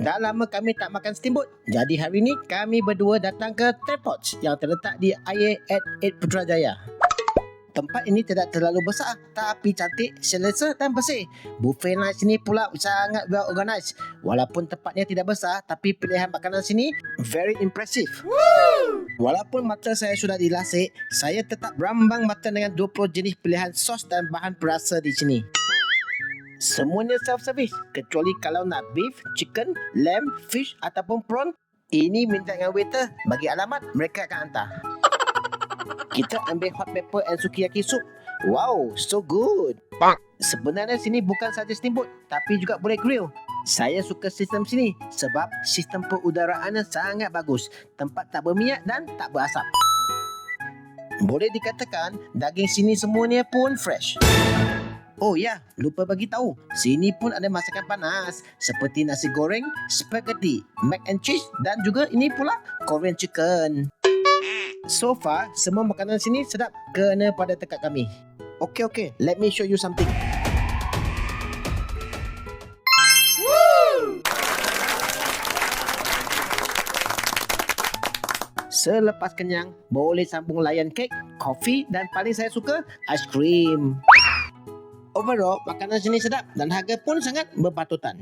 Dah lama kami tak makan steamboat. Jadi hari ni kami berdua datang ke Tepots yang terletak di IA88 Putrajaya. Tempat ini tidak terlalu besar tapi cantik, selesa dan bersih. Buffet lunch sini pula sangat well organised. Walaupun tempatnya tidak besar tapi pilihan makanan sini very impressive. Walaupun mata saya sudah dilasik, saya tetap berambang mata dengan 20 jenis pilihan sos dan bahan perasa di sini. Semuanya self-service kecuali kalau nak beef, chicken, lamb, fish ataupun prawn. Ini minta dengan waiter, bagi alamat mereka akan hantar. Kita ambil hot pepper and sukiyaki soup. Wow, so good. Sebenarnya sini bukan saja steamboat tapi juga boleh grill. Saya suka sistem sini sebab sistem perudaraannya sangat bagus. Tempat tak berminyak dan tak berasap. Boleh dikatakan daging sini semuanya pun fresh. Oh ya, lupa bagi tahu. Sini pun ada masakan panas seperti nasi goreng, spaghetti, mac and cheese dan juga ini pula Korean chicken. So far, semua makanan sini sedap kena pada tekad kami. Okay, let me show you something. Selepas kenyang, boleh sambung layan kek, kopi dan paling saya suka, ais krim. Overall, makanan sini sedap dan harga pun sangat berpatutan.